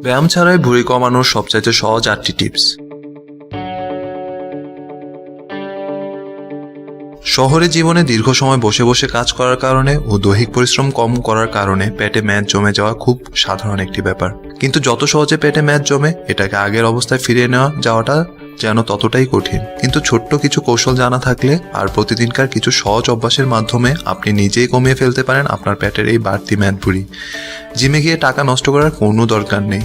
ব্যায়াম ছাড়াই ভুঁড়ি কমানোর সবচাইতে সহজ 8টি টিপস। শহরে জীবনে দীর্ঘ সময় বসে বসে কাজ করার কারণে ও দৈহিক পরিশ্রম কম করার কারণে পেটে মেদ জমে যাওয়া খুব সাধারণ একটি ব্যাপার। কিন্তু যত সহজে পেটে মেদ জমে এটাকে আগের অবস্থায় ফিরিয়ে নেওয়া যাওয়াটা যেন ততটাই কঠিন। কিন্তু ছোট্ট কিছু কৌশল জানা থাকলে আর প্রতিদিনকার কিছু সহজ অভ্যাসের মাধ্যমে আপনি নিজেই কমিয়ে ফেলতে পারেন আপনার পেটের এই বাড়তি মেদ ভুঁড়ি। জিমে গিয়ে টাকা নষ্ট করার কোনো দরকার নেই।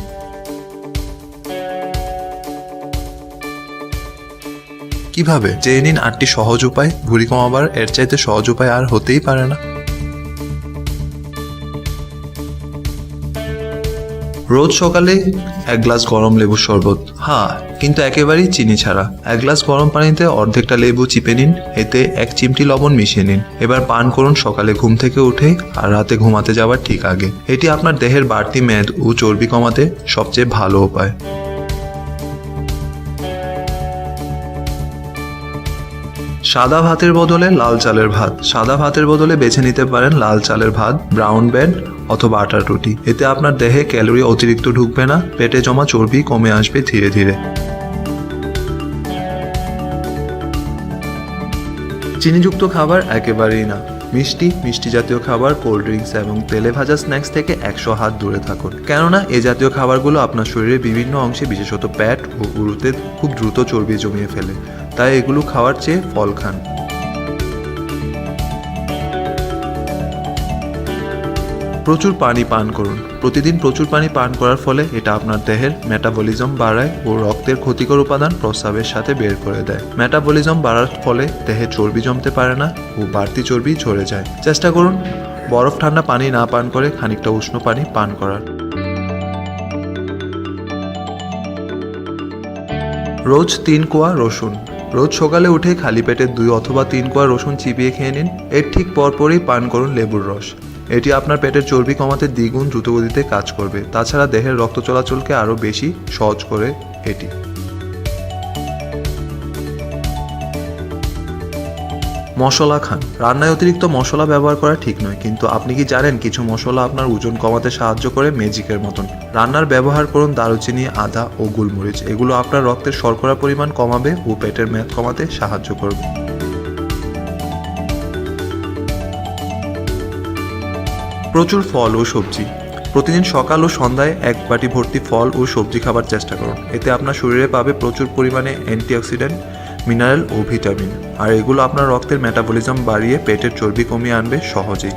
কিভাবে? জেনে নিন 8টি সহজ উপায়। ভুঁড়ি কমাবার এর চাইতে সহজ উপায় আর হতেই পারে না। রোজ সকালে 1 গ্লাস গরম লেবুর শরবত, কিন্তু একেবারেই চিনি ছাড়া। 1 গ্লাস গরম পানিতে অর্ধেকটা লেবু চিপে নিন, এতে 1 চিমটি লবণ মিশিয়ে নিন। এবার পান করুন সকালে ঘুম থেকে উঠে আর রাতে ঘুমাতে যাওয়ার ঠিক আগে। এটি আপনার দেহের বাড়তি মেদ ও চর্বি কমাতে সবচেয়ে ভালো উপায়। সাদা ভাতের বদলে লাল চালের ভাত। সাদা ভাতের বদলে বেছে নিতে পারেন লাল চালের ভাত, ব্রাউন ব্রেড অথবা আটার রুটি। এতে আপনার দেহে ক্যালোরি অতিরিক্ত ঢুকবে না, পেটে জমা চর্বি কমে আসবে ধীরে ধীরে। চিনিযুক্ত খাবার একেবারেই না। মিষ্টি জাতীয় খাবার, কোল্ড ড্রিঙ্কস এবং তেলে ভাজা স্ন্যাক্স থেকে 100 হাত দূরে থাকুন। কেননা এ জাতীয় খাবারগুলো আপনার শরীরের বিভিন্ন অংশে বিশেষত পেট ও উরুতে খুব দ্রুত চর্বি জমিয়ে ফেলে। তাই এগুলো খাওয়ার চেয়ে ফল খান। প্রচুর পানি পান করুন। প্রতিদিন প্রচুর পানি পান করার ফলে এটা আপনার দেহের মেটাবলিজম বাড়ায় ও রক্তের ক্ষতিকর উপাদান প্রস্রাবের সাথে বের করে দেয়। মেটাবলিজম বাড়ার ফলে দেহে চর্বি জমতে পারে না ও বাড়তি চর্বি ঝরে যায়। চেষ্টা করুন বরফ ঠান্ডা পানি না পান করে খানিকটা উষ্ণ পানি পান করার। রোজ 3 কোয়া রসুন। রোজ সকালে উঠে খালি পেটে 2 অথবা 3 কোয়া রসুন চিবিয়ে খেয়ে নিন। এর ঠিক পরপরই পান করুন লেবুর রস। এটি আপনার পেটের চর্বি কমাতে দ্বিগুণ দ্রুতগতিতে কাজ করবে। তাছাড়া দেহের রক্ত চলাচলকে আরও বেশি সহজ করে এটি। মশলা খান। রান্নায় অতিরিক্ত মশলা ব্যবহার করা ঠিক নয়, কিন্তু আপনি কি জানেন কিছু মশলা আপনার ওজন কমাতে সাহায্য করে ম্যাজিকের মতন। রান্নার ব্যবহার করুন দারুচিনি, আদা ও গোলমরিচ। এগুলো আপনার রক্তের শর্করা পরিমাণ কমাবে ও পেটের মেদ কমাতে সাহায্য করবে। প্রচুর ফল ও সবজি। প্রতিদিন সকাল ও সন্ধ্যায় 1 বাটি ভর্তি ফল ও সবজি খাবার চেষ্টা করুন। এতে আপনার শরীরে পাবে প্রচুর পরিমাণে অ্যান্টিঅক্সিডেন্ট, মিনারেল ও ভিটামিন। আর এগুলো আপনার রক্তের মেটাবলিজম বাড়িয়ে পেটের চর্বি কমিয়ে আনবে সহজেই।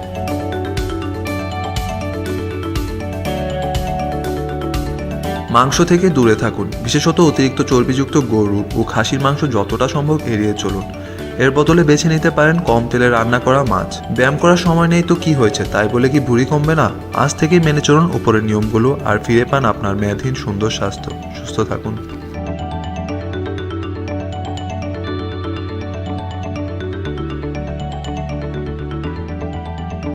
মাংস থেকে দূরে থাকুন। বিশেষত অতিরিক্ত চর্বিযুক্ত গরু ও খাসির মাংস যতটা সম্ভব এড়িয়ে চলুন। এর বদলে বেছে নিতে পারেন কম তেলে রান্না করা মাছ। ব্যায়াম করার সময় নেই তো কি হয়েছে, তাই বলে কি ভুঁড়ি কমবে না? আজ থেকেই মেনে চলুন উপরের নিয়মগুলো আর ফিরে পান আপনার মেয়াদহীন সুন্দর স্বাস্থ্য। সুস্থ থাকুন।